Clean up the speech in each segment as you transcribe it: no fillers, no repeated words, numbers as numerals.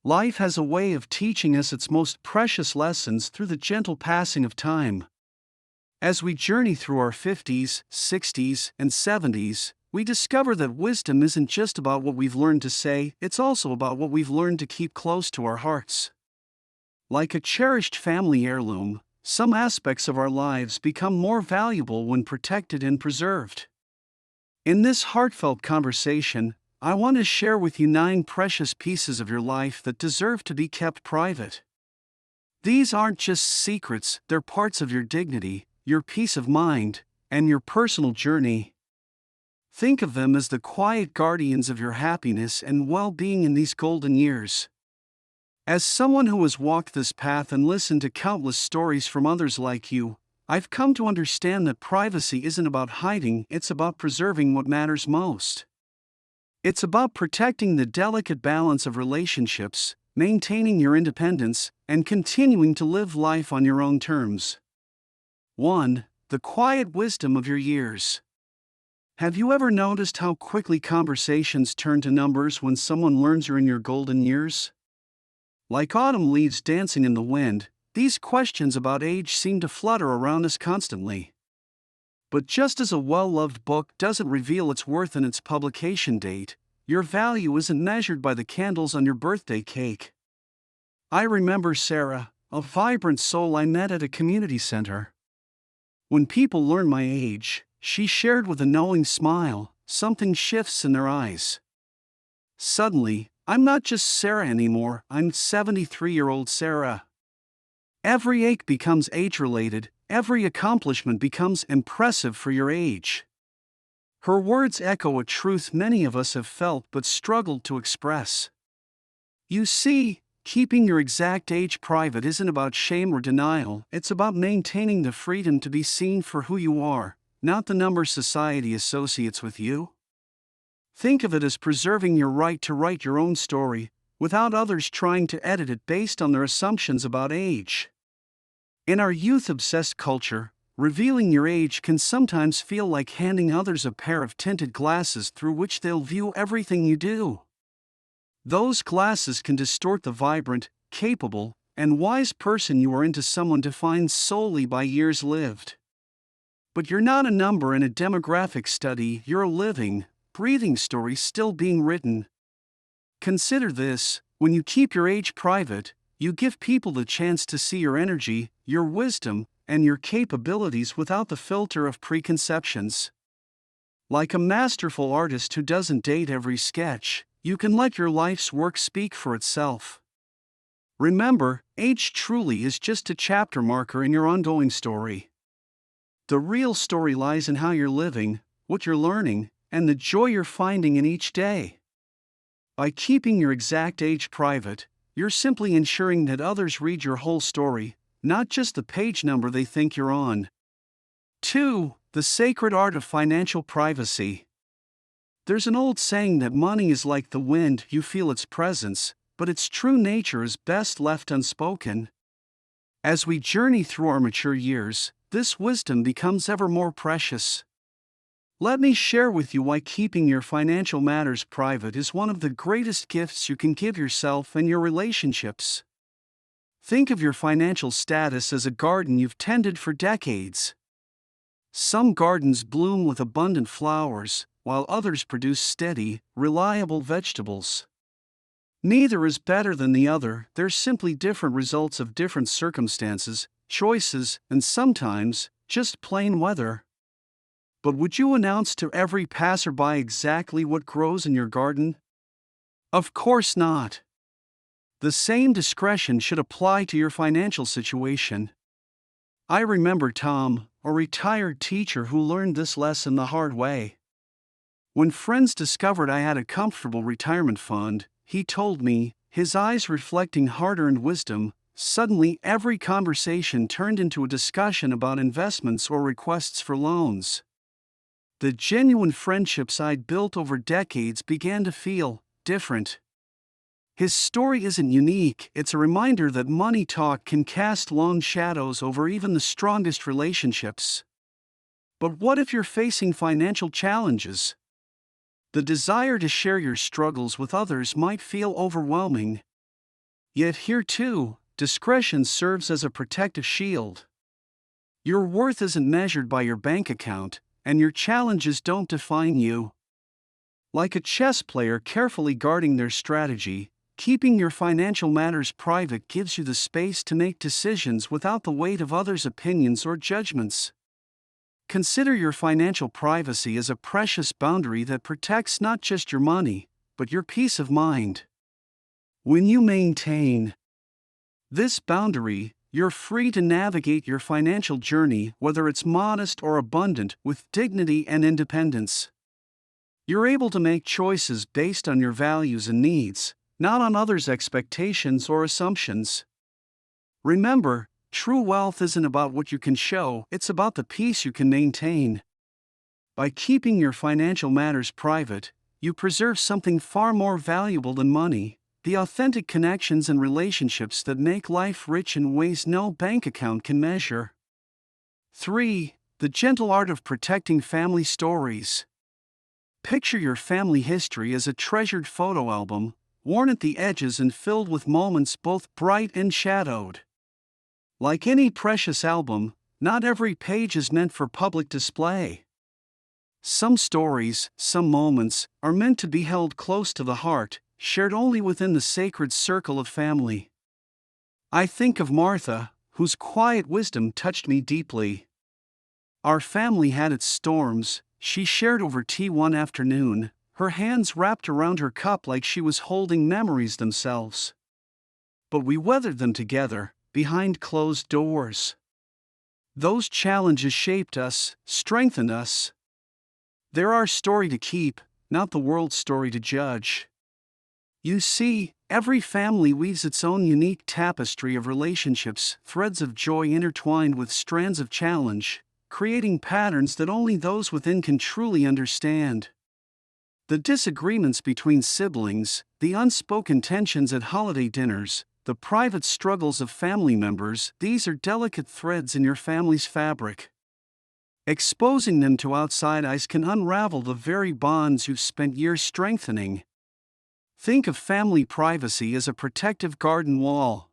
Life has a way of teaching us its most precious lessons through the gentle passing of time. As we journey through our 50s, 60s, and 70s, we discover that wisdom isn't just about what we've learned to say, it's also about what we've learned to keep close to our hearts. Like a cherished family heirloom, some aspects of our lives become more valuable when protected and preserved. In this heartfelt conversation, I want to share with you 9 precious pieces of your life that deserve to be kept private. These aren't just secrets, they're parts of your dignity, your peace of mind, and your personal journey. Think of them as the quiet guardians of your happiness and well-being in these golden years. As someone who has walked this path and listened to countless stories from others like you, I've come to understand that privacy isn't about hiding, it's about preserving what matters most. It's about protecting the delicate balance of relationships, maintaining your independence, and continuing to live life on your own terms. 1. The quiet wisdom of your years. Have you ever noticed how quickly conversations turn to numbers when someone learns you're in your golden years? Like autumn leaves dancing in the wind, these questions about age seem to flutter around us constantly. But just as a well-loved book doesn't reveal its worth in its publication date, your value isn't measured by the candles on your birthday cake. I remember Sarah, a vibrant soul I met at a community center. When people learn my age, she shared with a knowing smile, something shifts in their eyes. Suddenly, I'm not just Sarah anymore, I'm 73-year-old Sarah. Every ache becomes age-related, every accomplishment becomes impressive for your age. Her words echo a truth many of us have felt but struggled to express. You see, keeping your exact age private isn't about shame or denial, it's about maintaining the freedom to be seen for who you are, not the number society associates with you. Think of it as preserving your right to write your own story, without others trying to edit it based on their assumptions about age. In our youth-obsessed culture, revealing your age can sometimes feel like handing others a pair of tinted glasses through which they'll view everything you do. Those glasses can distort the vibrant, capable, and wise person you are into someone defined solely by years lived. But you're not a number in a demographic study, you're a living, breathing story still being written. Consider this: when you keep your age private, you give people the chance to see your energy, your wisdom, and your capabilities without the filter of preconceptions. Like a masterful artist who doesn't date every sketch, you can let your life's work speak for itself. Remember, age truly is just a chapter marker in your ongoing story. The real story lies in how you're living, what you're learning, and the joy you're finding in each day. By keeping your exact age private, you're simply ensuring that others read your whole story, not just the page number they think you're on. 2. The sacred art of financial privacy. There's an old saying that money is like the wind, you feel its presence, but its true nature is best left unspoken. As we journey through our mature years, this wisdom becomes ever more precious. Let me share with you why keeping your financial matters private is one of the greatest gifts you can give yourself and your relationships. Think of your financial status as a garden you've tended for decades. Some gardens bloom with abundant flowers, while others produce steady, reliable vegetables. Neither is better than the other, they're simply different results of different circumstances, choices, and sometimes, just plain weather. But would you announce to every passerby exactly what grows in your garden? Of course not. The same discretion should apply to your financial situation. I remember Tom, a retired teacher who learned this lesson the hard way. When friends discovered I had a comfortable retirement fund, he told me, his eyes reflecting hard-earned wisdom, suddenly every conversation turned into a discussion about investments or requests for loans. The genuine friendships I'd built over decades began to feel different. His story isn't unique, it's a reminder that money talk can cast long shadows over even the strongest relationships. But what if you're facing financial challenges? The desire to share your struggles with others might feel overwhelming. Yet here too, discretion serves as a protective shield. Your worth isn't measured by your bank account, and your challenges don't define you. Like a chess player carefully guarding their strategy, keeping your financial matters private gives you the space to make decisions without the weight of others' opinions or judgments. Consider your financial privacy as a precious boundary that protects not just your money, but your peace of mind. When you maintain this boundary, you're free to navigate your financial journey, whether it's modest or abundant, with dignity and independence. You're able to make choices based on your values and needs, not on others' expectations or assumptions. Remember, true wealth isn't about what you can show, it's about the peace you can maintain. By keeping your financial matters private, you preserve something far more valuable than money: the authentic connections and relationships that make life rich in ways no bank account can measure. 3. The gentle art of protecting family stories. Picture your family history as a treasured photo album, worn at the edges and filled with moments both bright and shadowed. Like any precious album, not every page is meant for public display. Some stories, some moments, are meant to be held close to the heart, shared only within the sacred circle of family. I think of Martha, whose quiet wisdom touched me deeply. Our family had its storms. She shared over tea one afternoon, her hands wrapped around her cup like she was holding memories themselves. But we weathered them together, behind closed doors. Those challenges shaped us, strengthened us. They're our story to keep, not the world's story to judge. You see, every family weaves its own unique tapestry of relationships, threads of joy intertwined with strands of challenge, creating patterns that only those within can truly understand. The disagreements between siblings, the unspoken tensions at holiday dinners, the private struggles of family members, these are delicate threads in your family's fabric. Exposing them to outside eyes can unravel the very bonds you've spent years strengthening. Think of family privacy as a protective garden wall.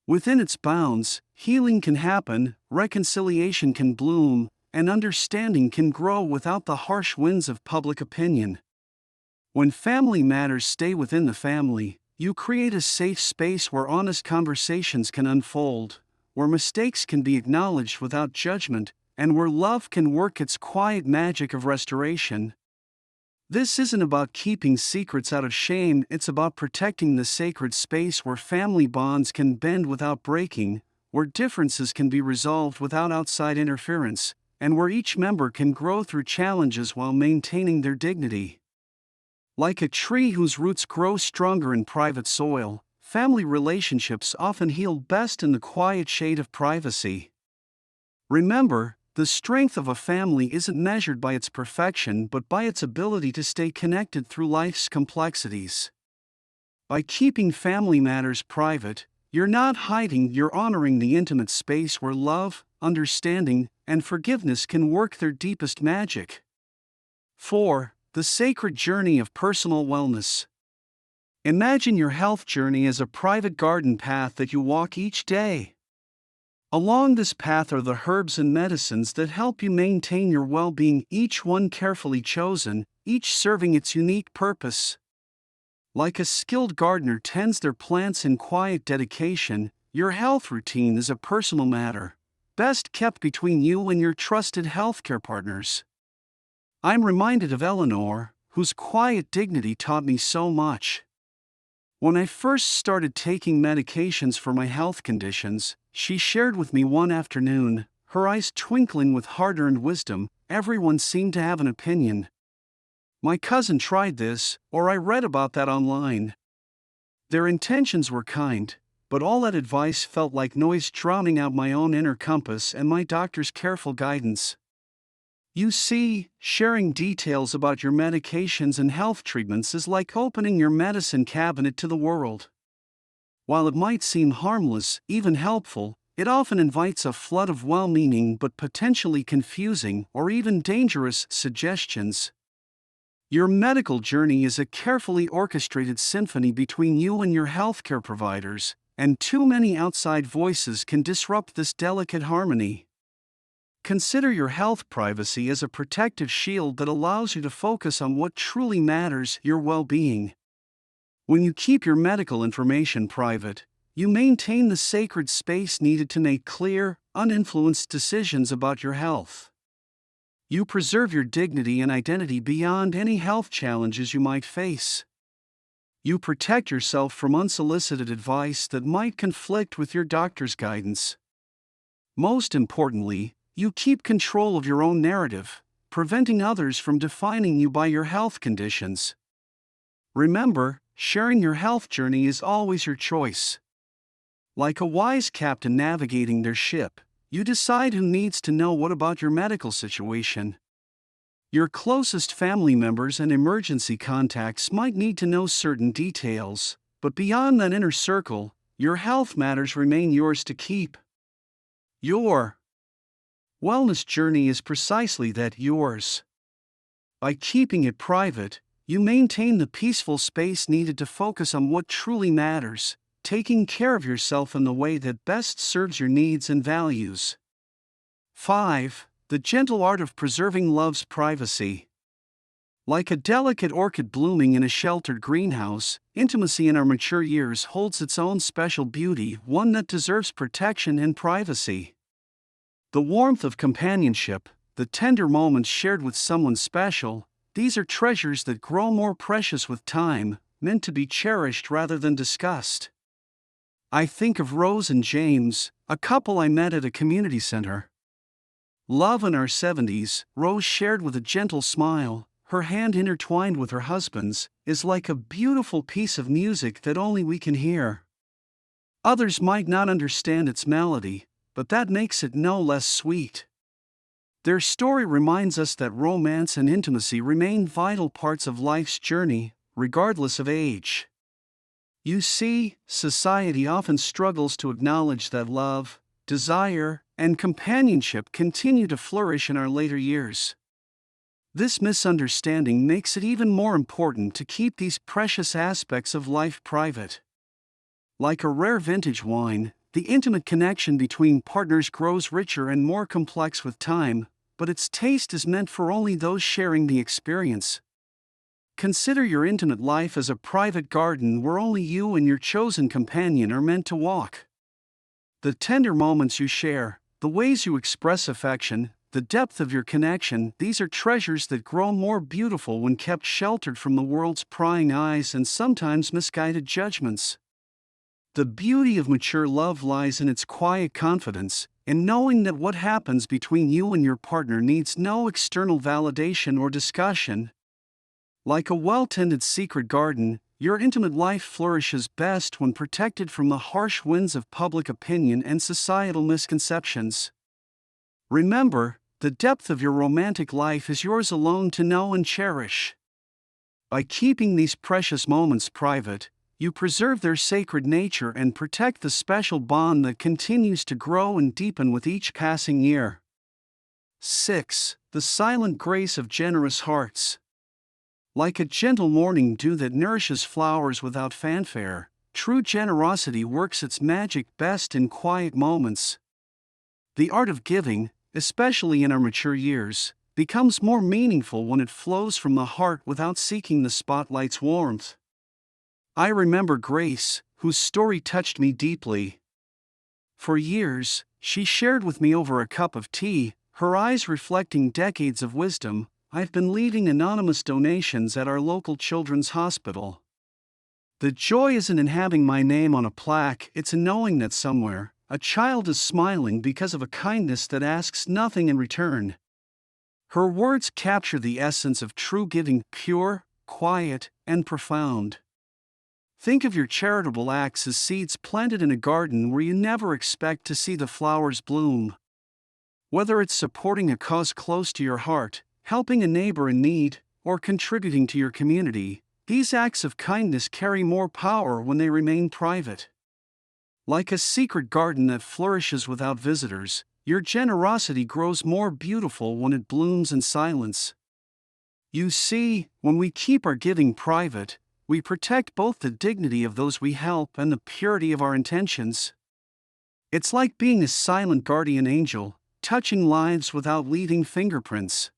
Within its bounds, healing can happen, reconciliation can bloom, and understanding can grow without the harsh winds of public opinion. When family matters stay within the family, you create a safe space where honest conversations can unfold, where mistakes can be acknowledged without judgment, and where love can work its quiet magic of restoration. This isn't about keeping secrets out of shame, it's about protecting the sacred space where family bonds can bend without breaking, where differences can be resolved without outside interference, and where each member can grow through challenges while maintaining their dignity. Like a tree whose roots grow stronger in private soil, family relationships often heal best in the quiet shade of privacy. Remember, the strength of a family isn't measured by its perfection but by its ability to stay connected through life's complexities. By keeping family matters private, you're not hiding, you're honoring the intimate space where love, understanding, and forgiveness can work their deepest magic. 4. The sacred journey of personal wellness. Imagine your health journey as a private garden path that you walk each day. Along this path are the herbs and medicines that help you maintain your well-being, each one carefully chosen, each serving its unique purpose. Like a skilled gardener tends their plants in quiet dedication, your health routine is a personal matter, best kept between you and your trusted healthcare partners. I'm reminded of Eleanor, whose quiet dignity taught me so much. When I first started taking medications for my health conditions, she shared with me one afternoon, her eyes twinkling with hard-earned wisdom, everyone seemed to have an opinion. My cousin tried this, or I read about that online. Their intentions were kind, but all that advice felt like noise drowning out my own inner compass and my doctor's careful guidance. You see, sharing details about your medications and health treatments is like opening your medicine cabinet to the world. While it might seem harmless, even helpful, it often invites a flood of well-meaning but potentially confusing or even dangerous suggestions. Your medical journey is a carefully orchestrated symphony between you and your healthcare providers, and too many outside voices can disrupt this delicate harmony. Consider your health privacy as a protective shield that allows you to focus on what truly matters: your well-being. When you keep your medical information private, you maintain the sacred space needed to make clear, uninfluenced decisions about your health. You preserve your dignity and identity beyond any health challenges you might face. You protect yourself from unsolicited advice that might conflict with your doctor's guidance. Most importantly, you keep control of your own narrative, preventing others from defining you by your health conditions. Remember, sharing your health journey is always your choice. Like a wise captain navigating their ship, you decide who needs to know what about your medical situation. Your closest family members and emergency contacts might need to know certain details, but beyond that inner circle, your health matters remain yours to keep. Your wellness journey is precisely that: yours. By keeping it private, you maintain the peaceful space needed to focus on what truly matters, taking care of yourself in the way that best serves your needs and values. 5. The gentle art of preserving love's privacy. Like a delicate orchid blooming in a sheltered greenhouse, intimacy in our mature years holds its own special beauty, one that deserves protection and privacy. The warmth of companionship, the tender moments shared with someone special, these are treasures that grow more precious with time, meant to be cherished rather than discussed. I think of Rose and James, a couple I met at a community center. Love in our 70s, Rose shared with a gentle smile, her hand intertwined with her husband's, is like a beautiful piece of music that only we can hear. Others might not understand its melody, but that makes it no less sweet. Their story reminds us that romance and intimacy remain vital parts of life's journey, regardless of age. You see, society often struggles to acknowledge that love, desire, and companionship continue to flourish in our later years. This misunderstanding makes it even more important to keep these precious aspects of life private. Like a rare vintage wine, the intimate connection between partners grows richer and more complex with time, but its taste is meant for only those sharing the experience. Consider your intimate life as a private garden where only you and your chosen companion are meant to walk. The tender moments you share, the ways you express affection, the depth of your connection, these are treasures that grow more beautiful when kept sheltered from the world's prying eyes and sometimes misguided judgments. The beauty of mature love lies in its quiet confidence, in knowing that what happens between you and your partner needs no external validation or discussion. Like a well-tended secret garden, your intimate life flourishes best when protected from the harsh winds of public opinion and societal misconceptions. Remember, the depth of your romantic life is yours alone to know and cherish. By keeping these precious moments private, you preserve their sacred nature and protect the special bond that continues to grow and deepen with each passing year. 6. The silent grace of generous hearts. Like a gentle morning dew that nourishes flowers without fanfare, true generosity works its magic best in quiet moments. The art of giving, especially in our mature years, becomes more meaningful when it flows from the heart without seeking the spotlight's warmth. I remember Grace, whose story touched me deeply. For years, she shared with me over a cup of tea, her eyes reflecting decades of wisdom. I've been leaving anonymous donations at our local children's hospital. The joy isn't in having my name on a plaque, it's in knowing that somewhere, a child is smiling because of a kindness that asks nothing in return. Her words capture the essence of true giving: pure, quiet, and profound. Think of your charitable acts as seeds planted in a garden where you never expect to see the flowers bloom. Whether it's supporting a cause close to your heart, helping a neighbor in need, or contributing to your community, these acts of kindness carry more power when they remain private. Like a secret garden that flourishes without visitors, your generosity grows more beautiful when it blooms in silence. You see, when we keep our giving private, we protect both the dignity of those we help and the purity of our intentions. It's like being a silent guardian angel, touching lives without leaving fingerprints.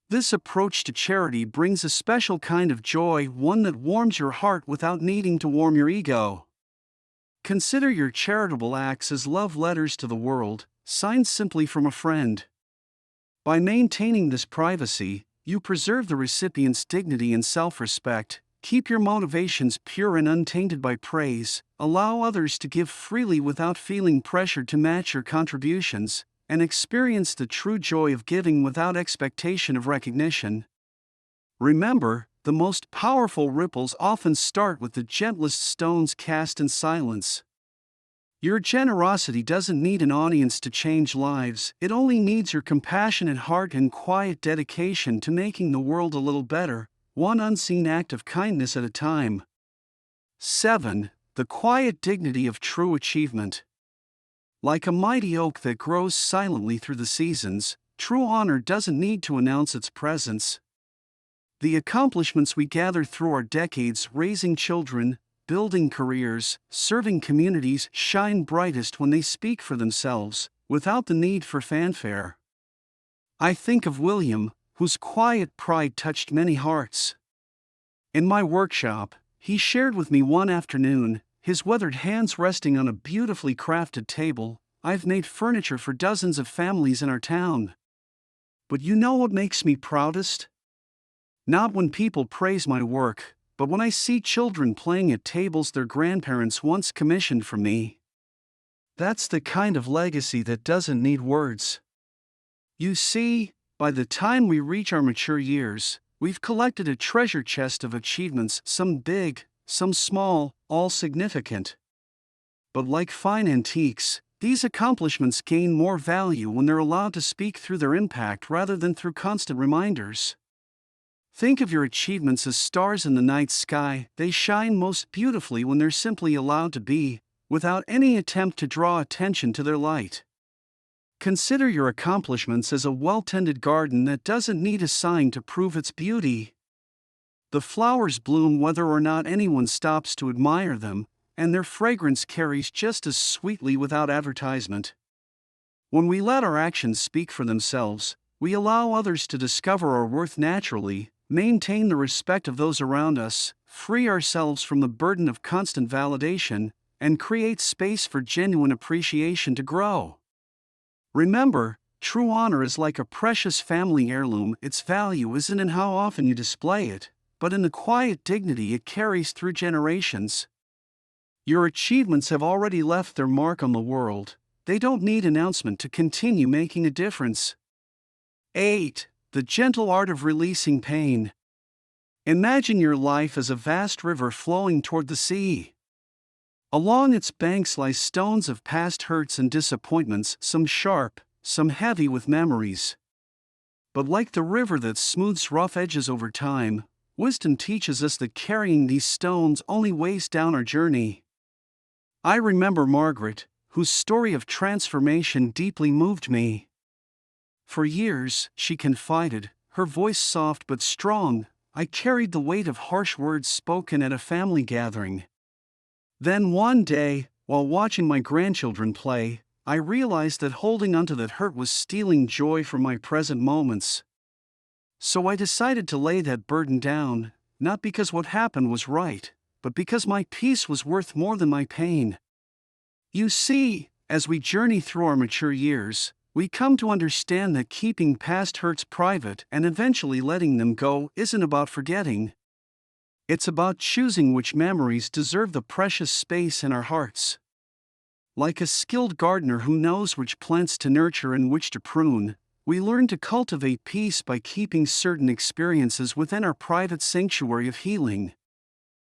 This approach to charity brings a special kind of joy, one that warms your heart without needing to warm your ego. Consider your charitable acts as love letters to the world, signed simply from a friend. By maintaining this privacy, you preserve the recipient's dignity and self-respect, keep your motivations pure and untainted by praise, allow others to give freely without feeling pressured to match your contributions, and experience the true joy of giving without expectation of recognition. Remember, the most powerful ripples often start with the gentlest stones cast in silence. Your generosity doesn't need an audience to change lives, it only needs your compassionate heart and quiet dedication to making the world a little better, one unseen act of kindness at a time. 7. The quiet dignity of true achievement. Like a mighty oak that grows silently through the seasons, true honor doesn't need to announce its presence. The accomplishments we gather through our decades raising children, building careers, serving communities shine brightest when they speak for themselves, without the need for fanfare. I think of William, whose quiet pride touched many hearts. In my workshop, he shared with me one afternoon, his weathered hands resting on a beautifully crafted table, "I've made furniture for dozens of families in our town. But you know what makes me proudest? Not when people praise my work, but when I see children playing at tables their grandparents once commissioned for me. That's the kind of legacy that doesn't need words." You see, by the time we reach our mature years, we've collected a treasure chest of achievements, some big, some small, all significant. But like fine antiques, these accomplishments gain more value when they're allowed to speak through their impact rather than through constant reminders. Think of your achievements as stars in the night sky, they shine most beautifully when they're simply allowed to be, without any attempt to draw attention to their light. Consider your accomplishments as a well-tended garden that doesn't need a sign to prove its beauty. The flowers bloom whether or not anyone stops to admire them, and their fragrance carries just as sweetly without advertisement. When we let our actions speak for themselves, we allow others to discover our worth naturally, maintain the respect of those around us, free ourselves from the burden of constant validation, and create space for genuine appreciation to grow. Remember, true honor is like a precious family heirloom. Its value isn't in how often you display it, but in the quiet dignity it carries through generations. Your achievements have already left their mark on the world. They don't need announcement to continue making a difference. 8. The gentle art of releasing pain. Imagine your life as a vast river flowing toward the sea. Along its banks lie stones of past hurts and disappointments, some sharp, some heavy with memories. But like the river that smooths rough edges over time, wisdom teaches us that carrying these stones only weighs down our journey. I remember Margaret, whose story of transformation deeply moved me. For years, she confided, her voice soft but strong, I carried the weight of harsh words spoken at a family gathering. Then one day, while watching my grandchildren play, I realized that holding onto that hurt was stealing joy from my present moments. So I decided to lay that burden down, not because what happened was right, but because my peace was worth more than my pain. You see, as we journey through our mature years, we come to understand that keeping past hurts private and eventually letting them go isn't about forgetting. It's about choosing which memories deserve the precious space in our hearts. Like a skilled gardener who knows which plants to nurture and which to prune, we learn to cultivate peace by keeping certain experiences within our private sanctuary of healing.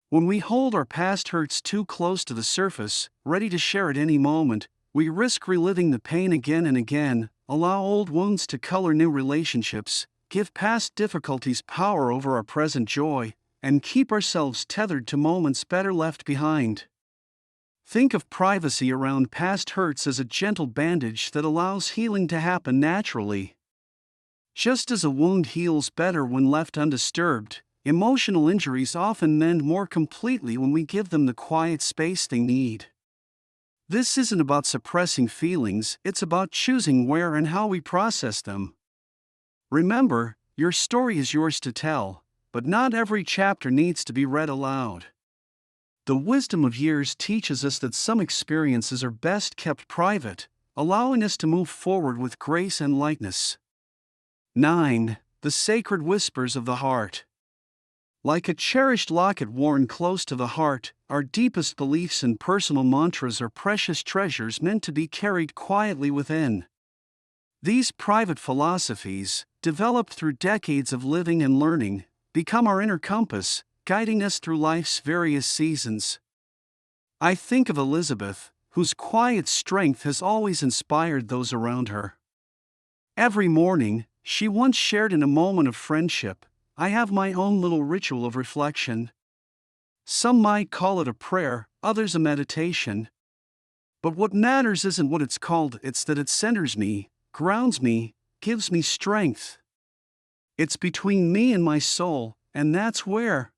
When we hold our past hurts too close to the surface, ready to share at any moment, we risk reliving the pain again and again, allow old wounds to color new relationships, give past difficulties power over our present joy, and keep ourselves tethered to moments better left behind. Think of privacy around past hurts as a gentle bandage that allows healing to happen naturally. Just as a wound heals better when left undisturbed, emotional injuries often mend more completely when we give them the quiet space they need. This isn't about suppressing feelings, it's about choosing where and how we process them. Remember, your story is yours to tell, but not every chapter needs to be read aloud. The wisdom of years teaches us that some experiences are best kept private, allowing us to move forward with grace and lightness. 9. The sacred whispers of the heart. Like a cherished locket worn close to the heart, our deepest beliefs and personal mantras are precious treasures meant to be carried quietly within. These private philosophies, developed through decades of living and learning, become our inner compass, guiding us through life's various seasons. I think of Elizabeth, whose quiet strength has always inspired those around her. Every morning, she once shared in a moment of friendship, "I have my own little ritual of reflection." Some might call it a prayer, others a meditation. But what matters isn't what it's called, it's that it centers me, grounds me, gives me strength. It's between me and my soul, and that's where,